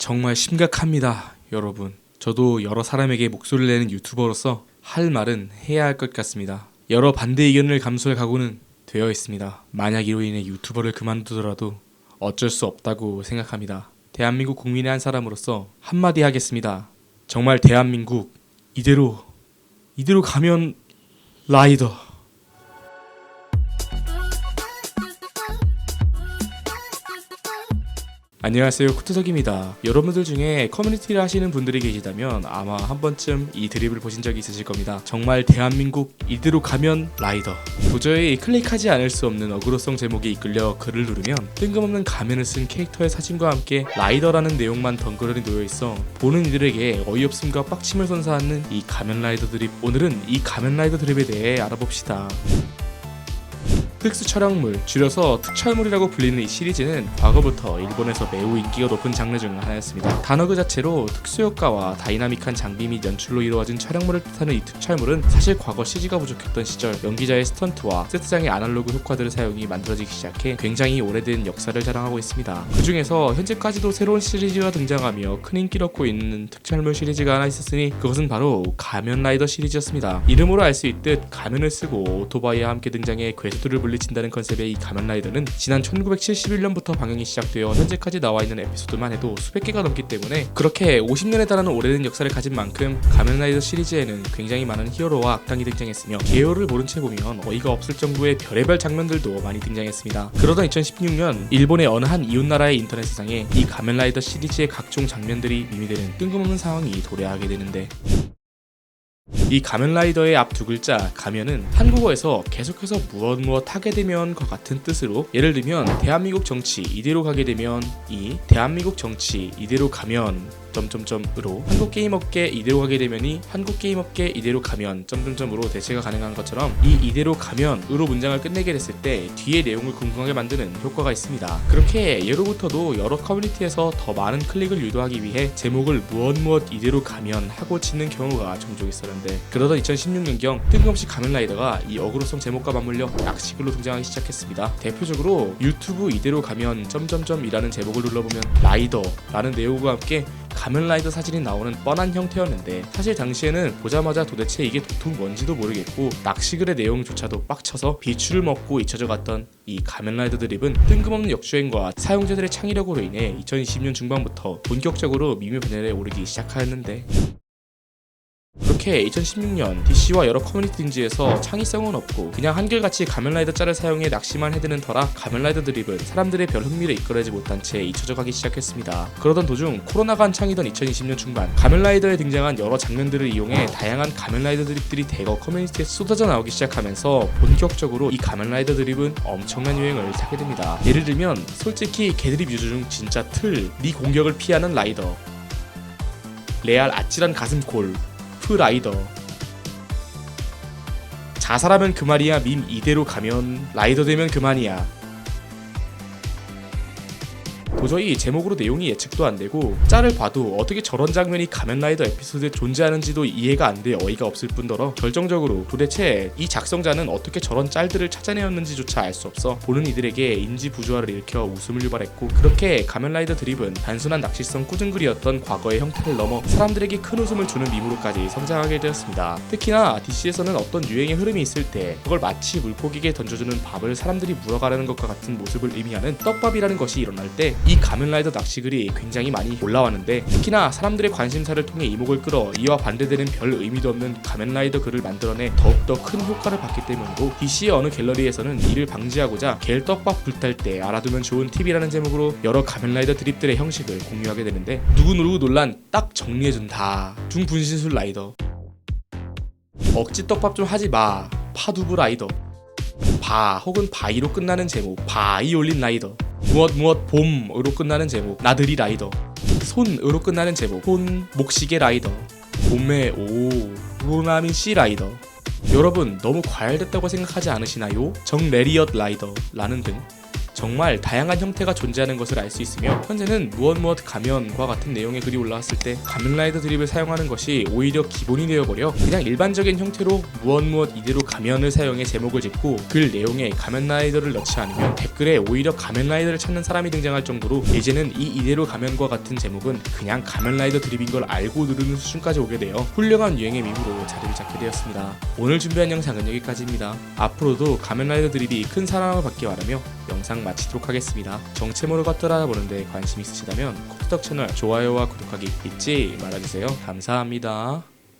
정말 심각합니다, 여러분. 저도 여러 사람에게 목소리를 내는 유튜버로서 할 말은 해야 할 것 같습니다. 여러 반대 의견을 감수할 각오는 되어 있습니다. 만약 이로 인해 유튜버를 그만두더라도 어쩔 수 없다고 생각합니다. 대한민국 국민의 한 사람으로서 한마디 하겠습니다. 정말 대한민국 이대로 가면 라이더. 안녕하세요, 쿠투석입니다. 여러분들 중에 커뮤니티를 하시는 분들이 계시다면 아마 한 번쯤 이 드립을 보신 적이 있으실 겁니다. 정말 대한민국 이대로 가면 라이더. 도저히 클릭하지 않을 수 없는 어그로성 제목에 이끌려 글을 누르면 뜬금없는 가면을 쓴 캐릭터의 사진과 함께 라이더라는 내용만 덩그러니 놓여있어 보는 이들에게 어이없음과 빡침을 선사하는 이 가면라이더 드립. 오늘은 이 가면라이더 드립에 대해 알아봅시다. 특수 촬영물, 줄여서 특촬물이라고 불리는 이 시리즈는 과거부터 일본에서 매우 인기가 높은 장르 중 하나였습니다. 단어 그 자체로 특수효과와 다이나믹한 장비 및 연출로 이루어진 촬영물을 뜻하는 이 특촬물은 사실 과거 CG가 부족했던 시절 연기자의 스턴트와 세트장의 아날로그 효과들을 사용이 만들어지기 시작해 굉장히 오래된 역사를 자랑하고 있습니다. 그 중에서 현재까지도 새로운 시리즈가 등장하며 큰 인기를 얻고 있는 특촬물 시리즈가 하나 있었으니 그것은 바로 가면라이더 시리즈였습니다. 이름으로 알 수 있듯 가면을 쓰고 오토바이와 함께 등장해 괴수들을 물리친다는 컨셉의 이 가면라이더는 지난 1971년부터 방영이 시작되어 현재까지 나와있는 에피소드만 해도 수백 개가 넘기 때문에 그렇게 50년에 달하는 오래된 역사를 가진 만큼 가면라이더 시리즈에는 굉장히 많은 히어로와 악당이 등장했으며 개요를 모른 채 보면 어이가 없을 정도의 별의별 장면들도 많이 등장했습니다. 그러던 2016년 일본의 어느 한 이웃나라의 인터넷 세상에 이 가면라이더 시리즈의 각종 장면들이 밈이되는 뜬금없는 상황이 도래하게 되는데, 이 가면라이더의 앞 두 글자 가면은 한국어에서 계속해서 무엇 하게 되면과 같은 뜻으로, 예를 들면 대한민국 정치 이대로 가게 되면, 이 대한민국 정치 이대로 가면 점점점으로 한국 게임 업계 이대로 가게 되면이 한국 게임 업계 이대로 가면 점점점으로 대체가 가능한 것처럼 이 이대로 가면으로 문장을 끝내게 됐을 때 뒤의 내용을 궁금하게 만드는 효과가 있습니다. 그렇게 예로부터도 여러 커뮤니티에서 더 많은 클릭을 유도하기 위해 제목을 무엇 이대로 가면 하고 짓는 경우가 종종 있었는데, 그러던 2016년경 뜬금없이 가면라이더가 이 어그로성 제목과 맞물려 낚시글로 등장하기 시작했습니다. 대표적으로 유튜브 이대로 가면 점점점이라는 제목을 눌러보면 라이더라는 내용과 함께 가면라이더 사진이 나오는 뻔한 형태였는데, 사실 당시에는 보자마자 도대체 이게 도통 뭔지도 모르겠고 낚시글의 내용조차도 빡쳐서 비추를 먹고 잊혀져 갔던 이 가면라이더 드립은 뜬금없는 역주행과 사용자들의 창의력으로 인해 2020년 중반부터 본격적으로 밈의 분야에 오르기 시작하였는데, 그렇게 2016년 DC와 여러 커뮤니티 등지에서 창의성은 없고 그냥 한결같이 가면라이더 짤을 사용해 낚시만 해드는 터라 가면라이더 드립은 사람들의 별 흥미를 이끌어내지 못한 채 잊혀져 가기 시작했습니다. 그러던 도중 코로나가 한창이던 2020년 중반, 가면라이더에 등장한 여러 장면들을 이용해 다양한 가면라이더 드립들이 대거 커뮤니티에 쏟아져 나오기 시작하면서 본격적으로 이 가면라이더 드립은 엄청난 유행을 타게 됩니다. 예를 들면 솔직히 개드립 유저 중 진짜 네 공격을 피하는 라이더, 레알 아찔한 가슴골 라이더, 자살하면 그만이야 밈 이대로 가면 라이더 되면 그만이야. 도저히 제목으로 내용이 예측도 안되고 짤을 봐도 어떻게 저런 장면이 가면라이더 에피소드에 존재하는지도 이해가 안돼 어이가 없을 뿐더러 결정적으로 도대체 이 작성자는 어떻게 저런 짤들을 찾아내었는지조차 알 수 없어 보는 이들에게 인지 부조화를 일으켜 웃음을 유발했고, 그렇게 가면라이더 드립은 단순한 낚시성 꾸준글이었던 과거의 형태를 넘어 사람들에게 큰 웃음을 주는 밈으로까지 성장하게 되었습니다. 특히나 DC에서는 어떤 유행의 흐름이 있을 때 그걸 마치 물고기에게 던져주는 밥을 사람들이 물어가려는 것과 같은 모습을 의미하는 떡밥이라는 것이 일어날 때 이 가면라이더 낚시글이 굉장히 많이 올라왔는데, 특히나 사람들의 관심사를 통해 이목을 끌어 이와 반대되는 별 의미도 없는 가면라이더 글을 만들어내 더욱더 큰 효과를 받기 때문이고, DC의 어느 갤러리에서는 이를 방지하고자 겔떡밥 불탈 때 알아두면 좋은 팁이라는 제목으로 여러 가면라이더 드립들의 형식을 공유하게 되는데, 누구누구 논란 딱 정리해준다 중분신술 라이더, 억지 떡밥 좀 하지마 파두부 라이더, 바 혹은 바이로 끝나는 제목 바이올린 라이더, 무엇 봄으로 끝나는 제목 나들이 라이더, 손으로 끝나는 제목 손 목시계 라이더, 봄에 로나민 씨 라이더. 여러분 너무 과열됐다고 생각하지 않으시나요? 정레리엇 라이더 라는 등 정말 다양한 형태가 존재하는 것을 알 수 있으며 현재는 무엇 가면과 같은 내용의 글이 올라왔을 때 가면라이더 드립을 사용하는 것이 오히려 기본이 되어버려 그냥 일반적인 형태로 무엇 이대로 가면을 사용해 제목을 짓고 글 내용에 가면라이더를 넣지 않으면 댓글에 오히려 가면라이더를 찾는 사람이 등장할 정도로 이제는 이 이대로 가면과 같은 제목은 그냥 가면라이더 드립인 걸 알고 누르는 수준까지 오게 되어 훌륭한 유행의 밈으로 자리를 잡게 되었습니다. 오늘 준비한 영상은 여기까지입니다. 앞으로도 가면라이더 드립이 큰 사랑을 받기 바라며 영상 마치도록 하겠습니다. 정체모를 갖다 알아보는데 관심 있으시다면 코트덕 채널 좋아요와 구독하기 잊지 말아주세요. 감사합니다.